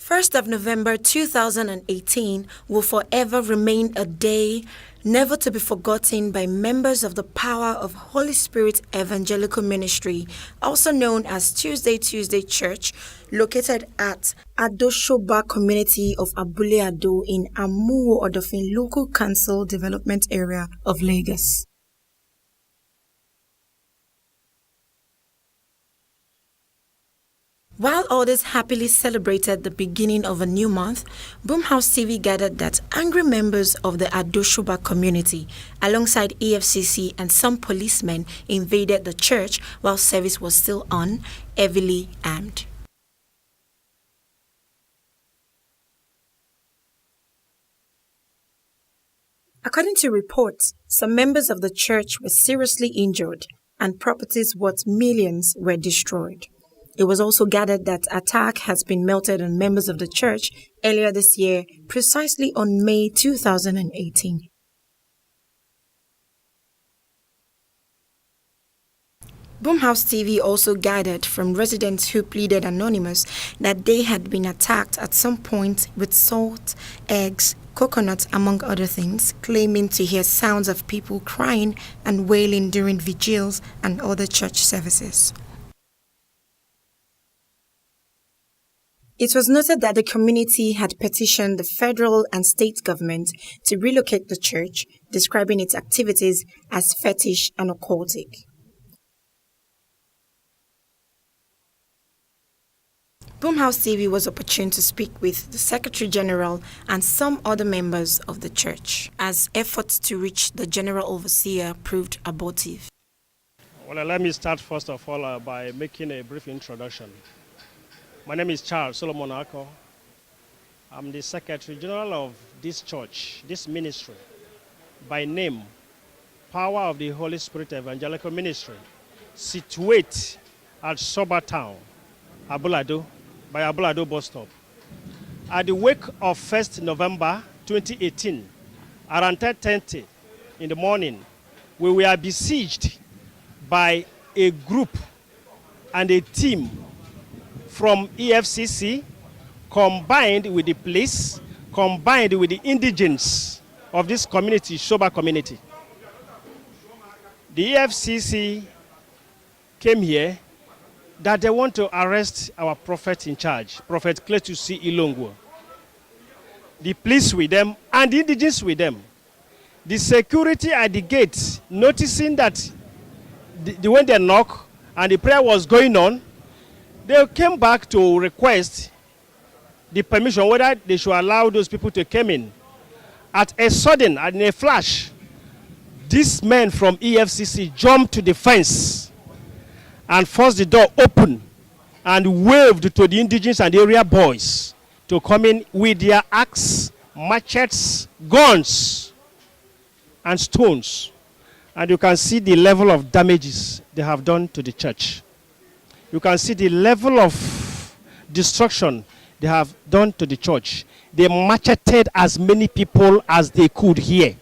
1st of November 2018 will forever remain a day never to be forgotten by members of the Power of Holy Spirit Evangelical Ministry, also known as Tuesday Church, located at ADOSOBA community of Abule Ado in Amuwo Odofin Local Council Development Area of Lagos. While others happily celebrated the beginning of a new month, Boomhouse TV gathered that angry members of the ADOSOBA community, alongside EFCC and some policemen, invaded the church while service was still on, heavily armed. According to reports, some members of the church were seriously injured and properties worth millions were destroyed. It was also gathered that attack has been melted on members of the church earlier this year, precisely on May 2018. Boomhouse TV also gathered from residents who pleaded anonymous that they had been attacked at some point with salt, eggs, coconuts, among other things, claiming to hear sounds of people crying and wailing during vigils and other church services. It was noted that the community had petitioned the federal and state government to relocate the church, describing its activities as fetish and occultic. Boomhouse TV was opportune to speak with the Secretary General and some other members of the church, as efforts to reach the General Overseer proved abortive. Well, let me start first of all by making a brief introduction. My name is Charles Solomon Ako. I'm the Secretary General of this church, this ministry, by name, Power of the Holy Spirit Evangelical Ministry, situate at Soba Town, Abulado, by Abulado bus stop. At the wake of 1st November 2018, around 10:30 in the morning, we were besieged by a group and a team from EFCC, combined with the police, combined with the indigents of this community, Soba community. The EFCC came here that they want to arrest our prophet in charge, Prophet Cletusi Ilongwo. The police with them and the indigents with them. The security at the gate, noticing that when they knock and the prayer was going on, they came back to request the permission whether they should allow those people to come in. At a sudden, and in a flash, these men from EFCC jumped to the fence and forced the door open and waved to the indigents and area boys to come in with their axe, machetes, guns, and stones. And you can see the level of damages they have done to the church. You can see the level of destruction they have done to the church. They macheted as many people as they could here.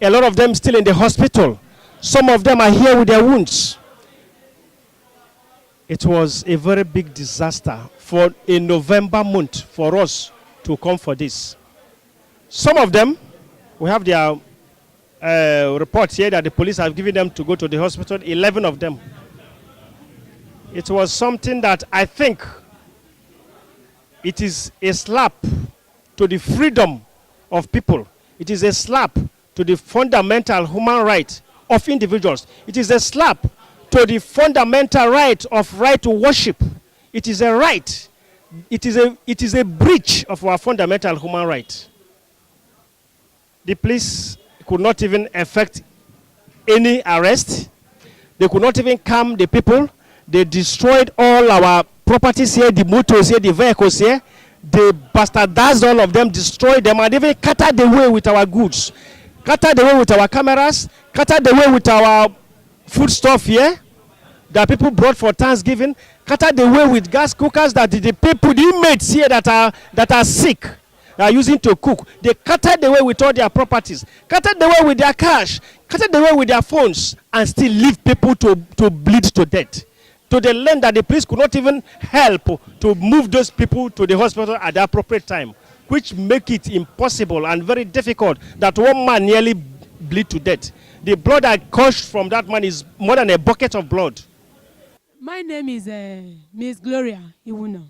A lot of them still in the hospital. Some of them are here with their wounds. It was a very big disaster for a November month for us to come for this. Some of them, we have their reports here that the police have given them to go to the hospital, 11 of them. It was something that I think it is a slap to the freedom of people. It is a slap to the fundamental human right of individuals. It is a slap to the fundamental right to worship. It is a right. It is a breach of our fundamental human right. The police could not even effect any arrest. They could not even calm the people. They destroyed all our properties here, the motors here, the vehicles here. They bastardized all of them, destroyed them, and even cutted away with our goods. Cutted away with our cameras, cutted away with our food stuff here that people brought for Thanksgiving, cutted away with gas cookers that the people, the inmates here that are sick, are using to cook. They cutted away with all their properties, cutted away with their cash, cutted away with their phones, and still leave people to bleed to death. to the length that the police could not even help to move those people to the hospital at the appropriate time, which make it impossible and very difficult that one man nearly bleed to death. The blood that gushed from that man is more than a bucket of blood. My name is Miss Gloria Iwuno.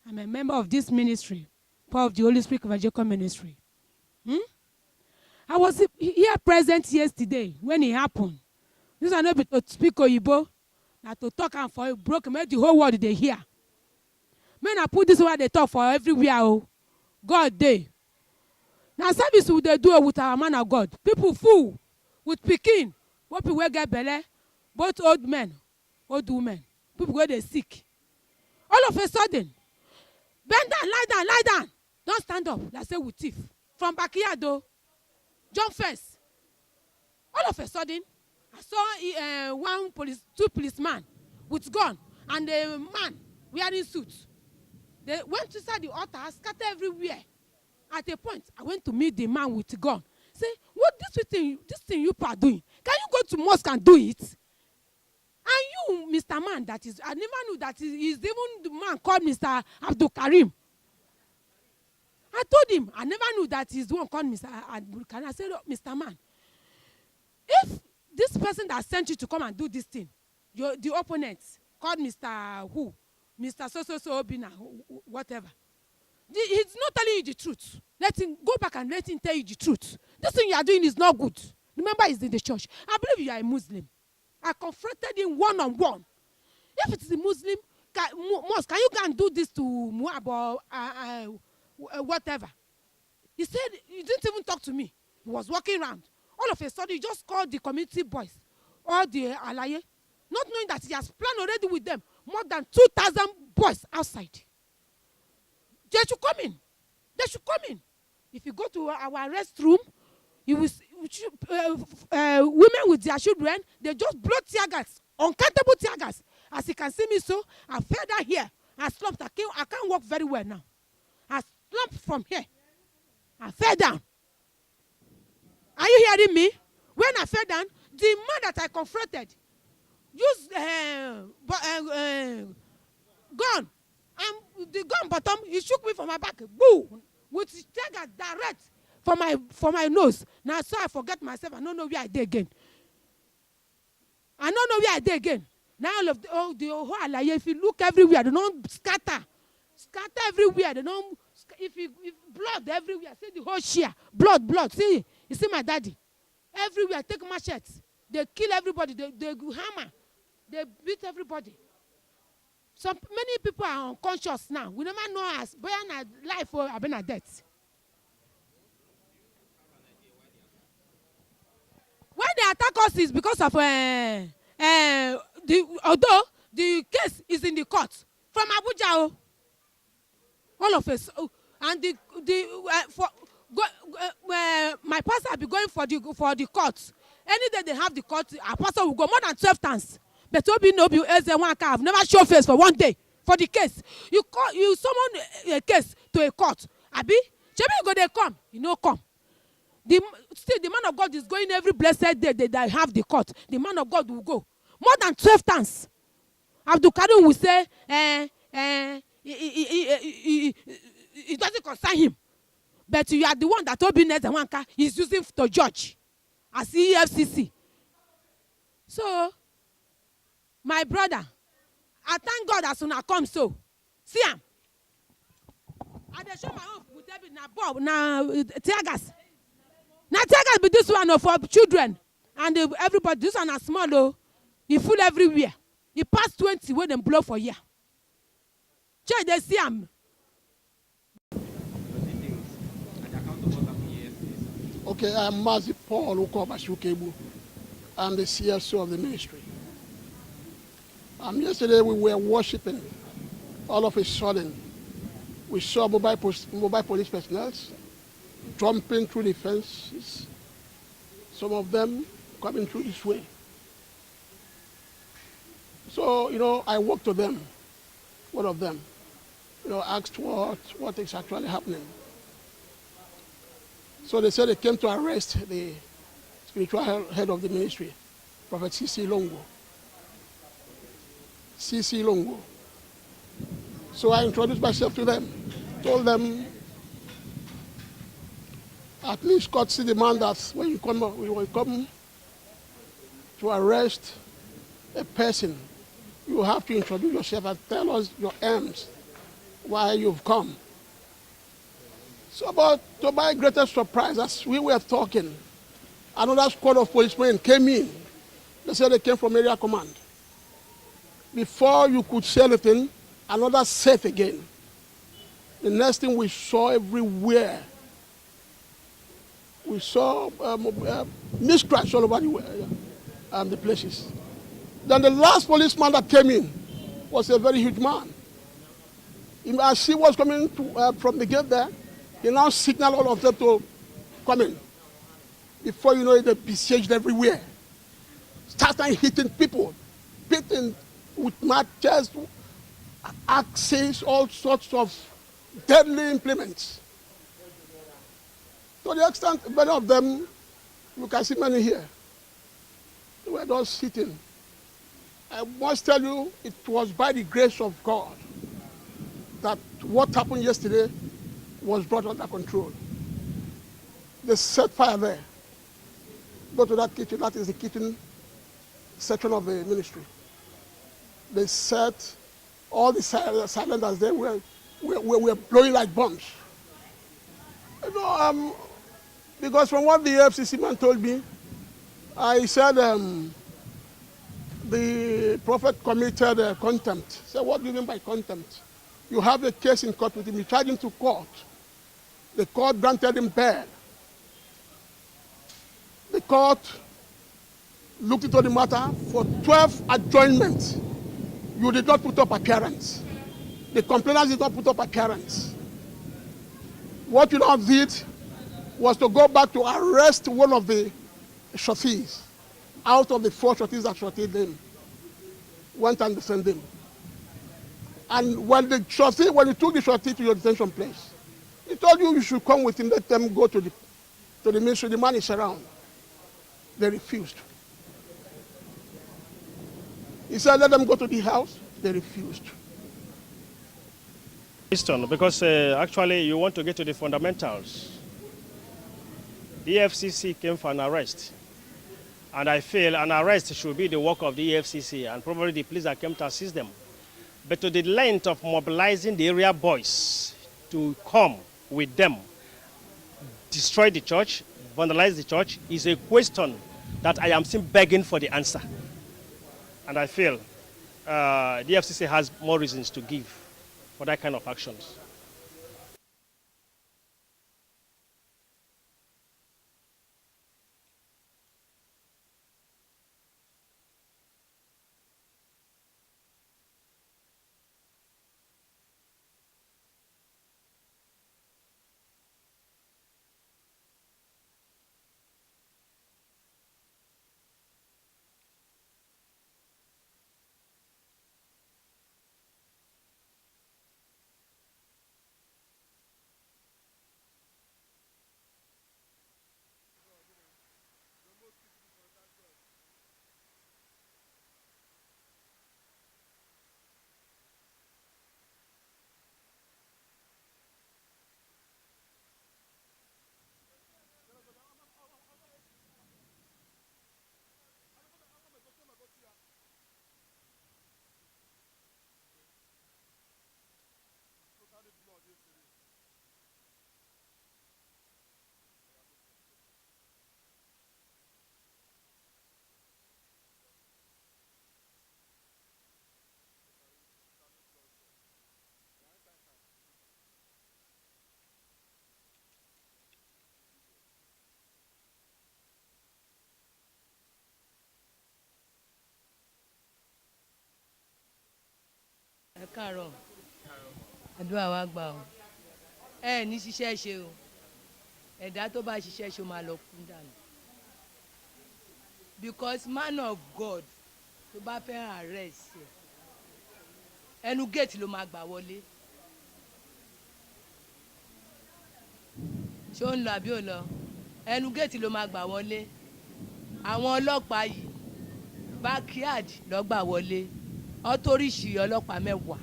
I'm a member of this ministry, part of the Holy Spirit Evangelical Ministry. I was here present yesterday when it happened. This is not to speak Oyibo, not to talk and for it broke, made the whole world they hear. Men I put this word they talk for everywhere. Oh, God day. Now service would they do with our man of God. People fool with Pekin. What people get belly, both old men, old women. People go they sick. All of a sudden, bend down, lie down, lie down. Don't stand up. Let's say with thief. From backyard though. Jump first. All of a sudden, I saw two policemen with gun and a man wearing suits. They went inside the altar, scattered everywhere. At a point, I went to meet the man with the gun. Say, what this thing you are doing? Can you go to mosque and do it? And you, Mr. Man, I never knew that he's even the man called Mr. Abdul Karim. I told him, I never knew that he's the one called Mr. Abdul Karim. I said, oh, Mr. Man, if this person that sent you to come and do this thing, the opponent called Mr. Who? Mr. So Obina, whatever. He's not telling you the truth. Let him go back and let him tell you the truth. This thing you are doing is not good. Remember, he's in the church. I believe you are a Muslim. I confronted him one-on-one. If it is a Muslim mosque, can you go and do this to Muab or whatever? He said, he didn't even talk to me. He was walking around. All of a sudden, he just called the community boys, or the alaye, not knowing that he has planned already with them more than 2,000 boys outside. They should come in. They should come in. If you go to our restroom, you will see, women with their children, they just blow tear gas, uncountable tear gas. As you can see me, so I fell down here. I slumped. I can't walk very well now. I slumped from here. I fell down. Are you hearing me? When I fell down, the man that I confronted used gun. And the gun bottom, he shook me from my back. Boo! With his trigger direct for my nose. Now so I forget myself. I don't know where I did again. I don't know where I did again. Now all of the whole alaye, if you look everywhere, they don't scatter. Scatter everywhere. They don't. If blood everywhere, see the whole shear. Blood. See, you see my daddy. Everywhere, take machetes. They kill everybody. They hammer. They beat everybody. Many people are unconscious now. We never know as boy and life or I've been a death. Why they attack us is because of although the case is in the court from Abuja. All of us, and my pastor will be going for the court. Any day they have the court, our pastor will go more than 12 times. But I've never show face for one day for the case. You summon a case to a court. Abi, Chebi go they come, you know come. Still the man of God is going every blessed day they have the court. The man of God will go more than 12 times. Abdul Karim will say, it doesn't concern him. But you are the one that Obinez Wanka is using to judge as EFCC. So, my brother, I thank God as soon as I come so. See him. I dey show my own with tear gas. Now tear gas be this one for children and everybody. This one is small though. He full everywhere. He passed 20 when them blow for year. Check they see him. Okay, I'm Mazi Paul Ukobashukebu. I'm the CSO of the ministry. Yesterday we were worshiping. All of a sudden, we saw mobile police personnel jumping through the fences. Some of them coming through this way. So, I walked to them. One of them, asked what is actually happening. So they said they came to arrest the spiritual head of the ministry, Prophet C.C. Longo. CC Longo. So I introduced myself to them, told them, at least courtesy demand that when you come to arrest a person, you have to introduce yourself and tell us your aims, why you've come. So, but to my greatest surprise, as we were talking, another squad of policemen came in. They said they came from area command. Before you could say anything, another set again. The next thing we saw everywhere, we saw miscratch all over the places. Then the last policeman that came in was a very huge man. As he was coming from the gate there, he now signaled all of them to come in. Before you know it, they besieged everywhere. Started hitting people, beating with matches, axes, all sorts of deadly implements. To the extent, many of them, you can see many here, they were just sitting. I must tell you, it was by the grace of God that what happened yesterday was brought under control. They set fire there. Go to that kitchen, that is the kitchen section of the ministry. They set all the cylinders there were blowing like bombs. You know, because from what the FCC man told me, I said the prophet committed contempt. I said, what do you mean by contempt? You have a case in court with him. You charge him to court. The court granted him bail. The court looked into the matter for 12 adjournments. You did not put up appearance. The complainants did not put up appearance. What you now did was to go back to arrest one of the shorties out of the 4 shorties that shorted them. Went and defended him. And when you took the shorty to your detention place, he told you should come with him, let them go to the ministry. The man is around. They refused. He said, let them go to the house. They refused. Because actually you want to get to the fundamentals. The EFCC came for an arrest. And I feel an arrest should be the work of the EFCC and probably the police that came to assist them. But to the length of mobilizing the area boys to come with them, destroy the church, vandalize the church, is a question that I am still begging for the answer. And I feel the FCC has more reasons to give for that kind of actions. Ẹ káàárọ̀, àdúrà wa gbà o. Ẹ ní ṣiṣẹ́ ṣe o. Ẹ̀dá tó bá ṣiṣẹ́ ṣe máa lọ kú dànù. Because man of God tó bá fẹ́ arrest ẹnu gate ló máa gbà wọlé. Ṣé ó ń lọ àbí ò lọ? Ẹnu gate ló máa gbà wọlé. Àwọn ọlọ́pàá yìí backyard ló gbà wọlé. ọtóríṣì ọlọ́pàá 10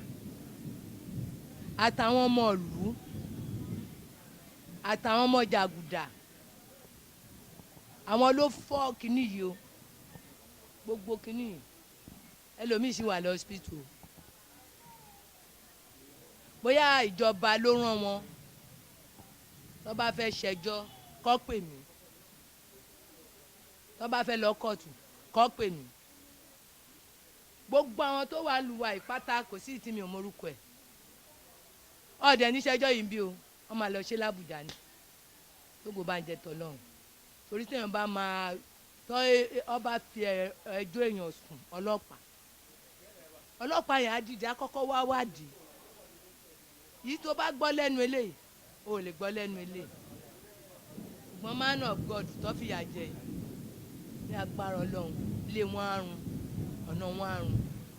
àtàwọn ọmọ ìlú àtàwọn ọmọ jàgùdà àwọn ló fọ́ kínní yìí o gbogbo kínní yìí ẹlòmíì sì wà lọ́sípítù bóyá ìjọba ló rán wọn tó bá fẹ́ ṣẹjọ́ kó pè mí tó bá fẹ́ lọ kóòtù kó pè mí gbogbo àwọn tó wà lùwà ìpátá kò sí ìtì mi ò mọrúkọ ẹ̀ ọ̀dẹ̀ níṣẹ́jọ́ yìí ń bí o wọ́n máa lọ ṣe lábùjá ni gbogbo bá ń jẹ tọ́lọ́run torí téèyàn bá máa tọ́ ọba fi ẹjọ́ èèyàn sùn ọlọ́pàá yẹn á dìde àkọ́kọ́ wá wádìí yìí tó bá gbọ́ lẹ́nu eléyìí o ò lè gbọ́ lẹ́nu eléyìí ṣùgbọ́n man of God tó fìyà jẹ yìí ní agbára ọlọ́run ilé wọn àrùn ọ̀nà wọn àrùn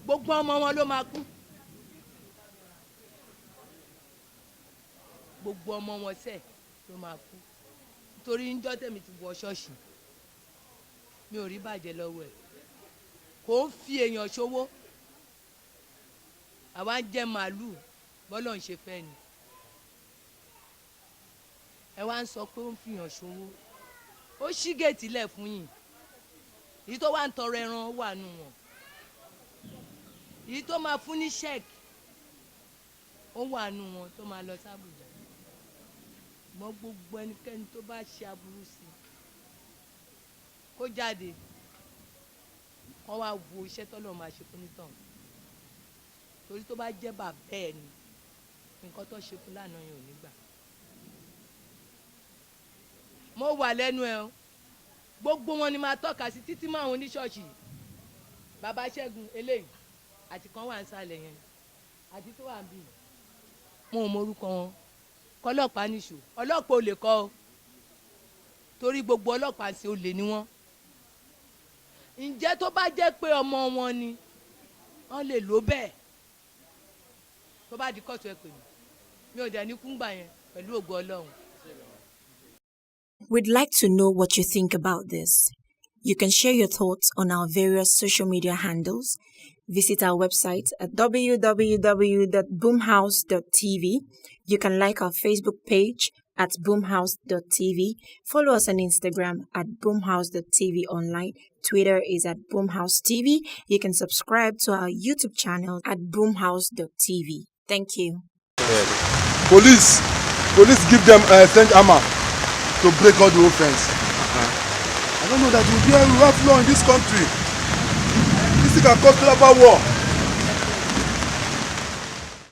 gbogbo ọmọ wọn ló máa kú gbogbo ọmọ wọn sẹ̀ ló máa kú nítorí níjọ́ tẹ̀mí ti wọ ṣọ́ọ̀ṣì mi ò rí bàjẹ́ lọ́wọ́ ẹ̀ kò ń fi èèyàn ṣòwò àwa ń jẹ màálùú bọ́lọ̀ ń ṣe fẹ́ ni ẹ wá ń sọ pé ó ń fìyàn ṣòwò ó ṣí géètì lẹ̀ fún yín èyí tó wà ń tọrọ ẹran wà nù wọn èyí tó máa fún ní ṣẹ́ẹ̀kì ó wà nù wọn tó máa lọ sábùjá mọ gbogbo ẹnikẹ́ni tó bá ṣe aburú sí i kó jáde kó wá wo iṣẹ́ tọ́lọ́ máa ṣe fún nítàn torí tó bá jẹ́ bàbá ẹ̀ ni nǹkan tó ṣe fún lánàá yẹn ò ní gbà mo wà lẹ́nu ẹ̀ gbogbo wọn ni máa tọ́ka sí títí mọ́ àwọn oníṣọ́ọ̀ṣì bàbá Ṣẹ́gun eléyìí àti kan wà ń sàlẹ̀ yẹn àti tó wà ń bì mo ò mọrúkọ wọn kọlọ́pàá níṣó ọlọ́pàá ò lè kọ́ ọ torí gbogbo ọlọ́pàá ṣe olè ni wọ́n ǹjẹ́ tó bá jẹ́ pé ọmọ wọn ni wọ́n lè lò bẹ́ẹ̀ tó bá di kóòtù ẹ pè mí mi ò dẹ̀ ní kúngbà yẹn pẹ̀lú ògo Ọlọ́run. We'd like to know what you think about this. You can share your thoughts on our various social media handles. Visit our website at www.boomhouse.tv. You can like our Facebook page at boomhouse.tv. Follow us on Instagram at boomhouse.tv online. Twitter is at boomhousetv. You can subscribe to our YouTube channel at boomhouse.tv. Thank you. Police give them French armor to break all the offense. I don't know that we have law in this country. This thing can cause global war.